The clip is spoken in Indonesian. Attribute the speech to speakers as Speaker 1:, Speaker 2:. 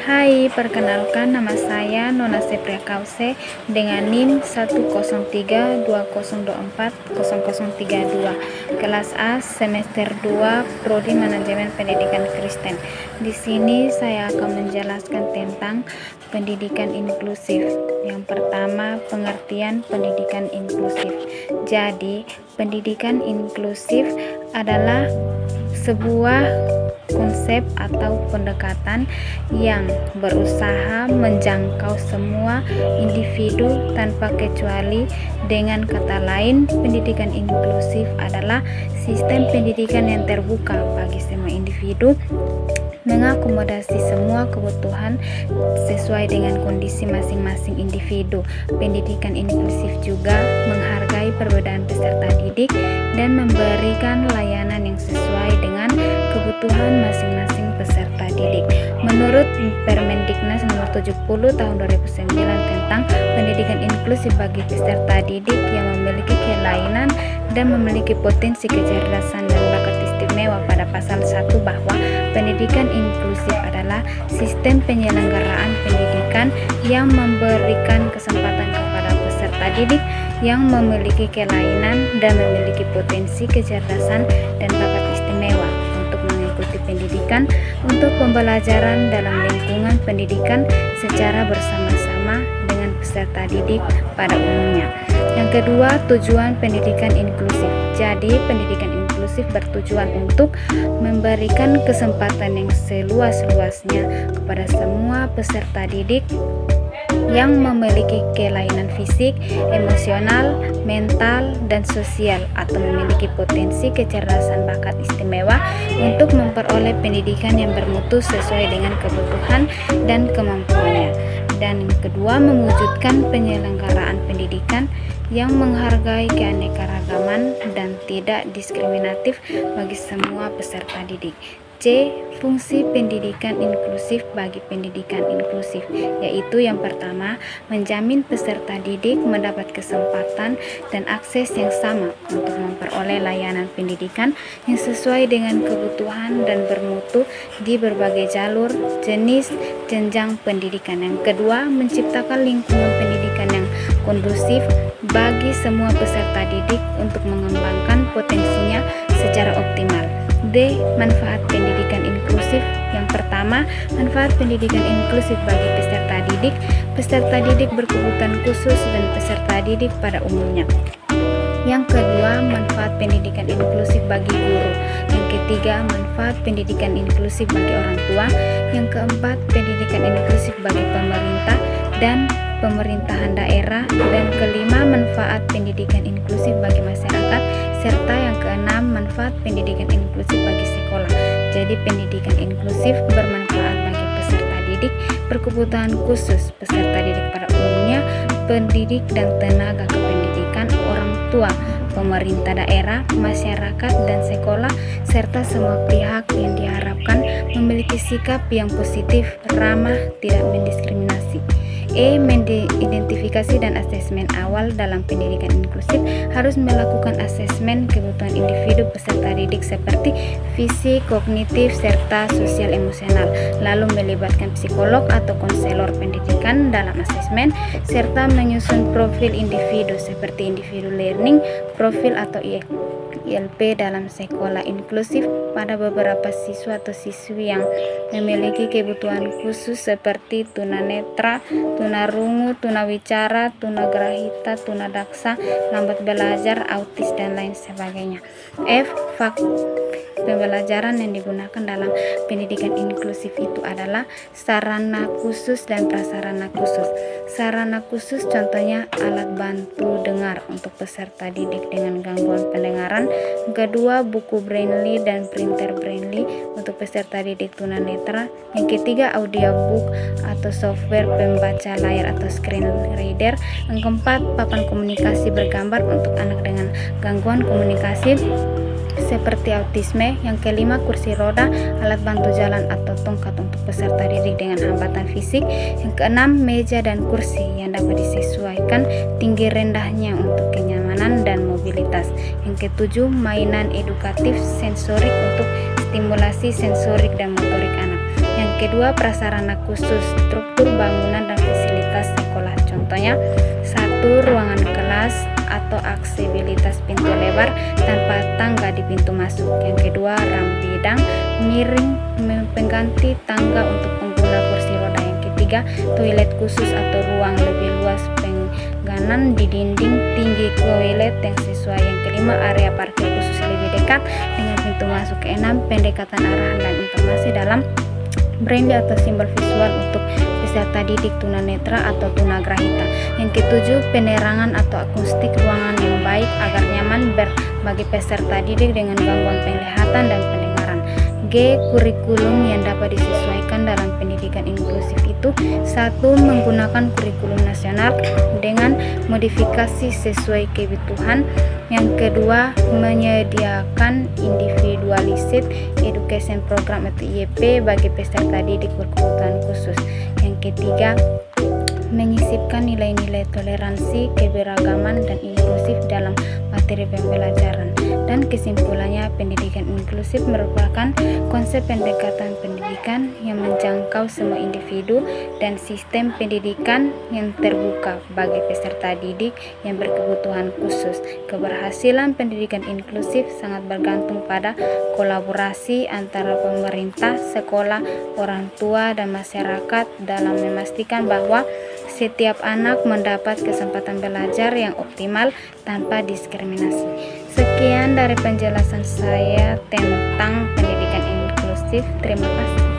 Speaker 1: Hai, perkenalkan nama saya Nona Sepria Kause dengan NIM 10320240032, kelas A semester 2, Prodi Manajemen Pendidikan Kristen. Di sini saya akan menjelaskan tentang pendidikan inklusif. Yang pertama, pengertian pendidikan inklusif. Jadi, pendidikan inklusif adalah sebuah konsep atau pendekatan yang berusaha menjangkau semua individu tanpa kecuali. Dengan kata lain, pendidikan inklusif adalah sistem pendidikan yang terbuka bagi semua individu, mengakomodasi semua kebutuhan sesuai dengan kondisi masing-masing individu. Pendidikan inklusif juga menghargai perbedaan peserta didik dan memberikan layanan yang sesuai dengan kebutuhan masing-masing peserta didik. Menurut Permendiknas nomor 70 tahun 2009 tentang pendidikan inklusif bagi peserta didik yang memiliki kelainan dan memiliki potensi kecerdasan dan bakat istimewa, pada pasal 1 bahwa pendidikan inklusif adalah sistem penyelenggaraan pendidikan yang memberikan kesempatan kepada peserta didik yang memiliki kelainan dan memiliki potensi kecerdasan dan bakat istimewa untuk mengikuti pendidikan untuk pembelajaran dalam lingkungan pendidikan secara bersama-sama dengan peserta didik pada umumnya. Yang kedua, tujuan pendidikan inklusif. Jadi, pendidikan inklusif bertujuan untuk memberikan kesempatan yang seluas-luasnya kepada semua peserta didik yang memiliki kelainan fisik, emosional, mental, dan sosial atau memiliki potensi kecerdasan bakat istimewa untuk memperoleh pendidikan yang bermutu sesuai dengan kebutuhan dan kemampuannya. Dan yang kedua, mewujudkan penyelenggaraan pendidikan yang menghargai keanekaragaman dan tidak diskriminatif bagi semua peserta didik. C. Fungsi pendidikan inklusif bagi pendidikan inklusif, yaitu yang pertama, menjamin peserta didik mendapat kesempatan dan akses yang sama untuk memperoleh layanan pendidikan yang sesuai dengan kebutuhan dan bermutu di berbagai jalur, jenis, jenjang pendidikan. Yang kedua, menciptakan lingkungan pendidikan yang kondusif bagi semua peserta didik untuk mengembangkan potensinya secara optimal. D. Manfaat pendidikan inklusif. Yang pertama, manfaat pendidikan inklusif bagi peserta didik. Peserta didik berkebutuhan khusus dan peserta didik pada umumnya. Yang kedua, manfaat pendidikan inklusif bagi guru. Yang ketiga, manfaat pendidikan inklusif bagi orang tua. Yang keempat, pendidikan inklusif bagi pemerintah dan pemerintahan daerah. Dan kelima, manfaat pendidikan inklusif bagi masyarakat. Serta yang keenam, manfaat pendidikan inklusif bagi sekolah. Jadi, pendidikan inklusif bermanfaat bagi peserta didik berkebutuhan khusus, peserta didik pada umumnya, pendidik dan tenaga kependidikan, orang tua, pemerintah daerah, masyarakat dan sekolah, serta semua pihak yang diharapkan memiliki sikap yang positif, ramah, tidak mendiskriminasi. E. Identifikasi dan asesmen awal. Dalam pendidikan inklusif harus melakukan asesmen kebutuhan individu peserta didik seperti fisik, kognitif, serta sosial emosional, lalu melibatkan psikolog atau konselor pendidikan dalam asesmen, serta menyusun profil individu seperti individu learning profil atau ILP dalam sekolah inklusif pada beberapa siswa atau siswi yang memiliki kebutuhan khusus seperti tunanetra, tunarungu, tunawicara, tunagrahita, tunadaksa, lambat belajar, autis, dan lain sebagainya. F. Pembelajaran yang digunakan dalam pendidikan inklusif itu adalah sarana khusus dan prasarana khusus. Sarana khusus contohnya alat bantu dengar untuk peserta didik dengan gangguan pendengaran. Kedua, buku braille dan printer braille untuk peserta didik tunanetra. Yang ketiga, audiobook atau software pembaca layar atau screen reader. Yang keempat, papan komunikasi bergambar untuk anak dengan gangguan komunikasi seperti autisme. Yang kelima, kursi roda, alat bantu jalan atau tongkat untuk peserta didik dengan hambatan fisik. Yang keenam, meja dan kursi yang dapat disesuaikan tinggi rendahnya untuk kenyamanan dan mobilitas. Yang ketujuh, mainan edukatif sensorik untuk stimulasi sensorik dan motorik anak. Yang Yang kedua, prasarana khusus, struktur bangunan dan fasilitas sekolah. Contohnya, 1. Ruangan kelas atau aksesibilitas pintu lebar tanpa tangga di pintu masuk. Yang kedua, ram bidang miring pengganti tangga untuk pengguna kursi roda. Yang ketiga, toilet khusus atau ruang lebih luas pengganan di dinding tinggi toilet yang sesuai. Yang kelima, area parkir khusus lebih dekat dengan pintu masuk. Keenam, pendekatan arahan dan informasi dalam branding atau simbol visual untuk peserta didik tunanetra atau tunagrahita. Yang ketujuh, penerangan atau akustik ruangan yang baik agar nyaman bagi peserta didik dengan gangguan penglihatan dan pendengaran. G. Kurikulum yang dapat disesuaikan dalam pendidikan inklusif itu: 1. Menggunakan kurikulum nasional dengan modifikasi sesuai kebutuhan. Yang kedua, menyediakan individualized education program atau IEP bagi peserta didik berkebutuhan khusus. Yang ketiga, menyisipkan nilai-nilai toleransi, keberagaman, dan inklusif dalam materi pembelajaran. Dan kesimpulannya, pendidikan inklusif merupakan konsep pendekatan pendidikan yang menjangkau semua individu dan sistem pendidikan yang terbuka bagi peserta didik yang berkebutuhan khusus. Keberhasilan pendidikan inklusif sangat bergantung pada kolaborasi antara pemerintah, sekolah, orang tua, dan masyarakat dalam memastikan bahwa setiap anak mendapat kesempatan belajar yang optimal tanpa diskriminasi. Sekian dari penjelasan saya tentang pendidikan inklusif. Terima kasih.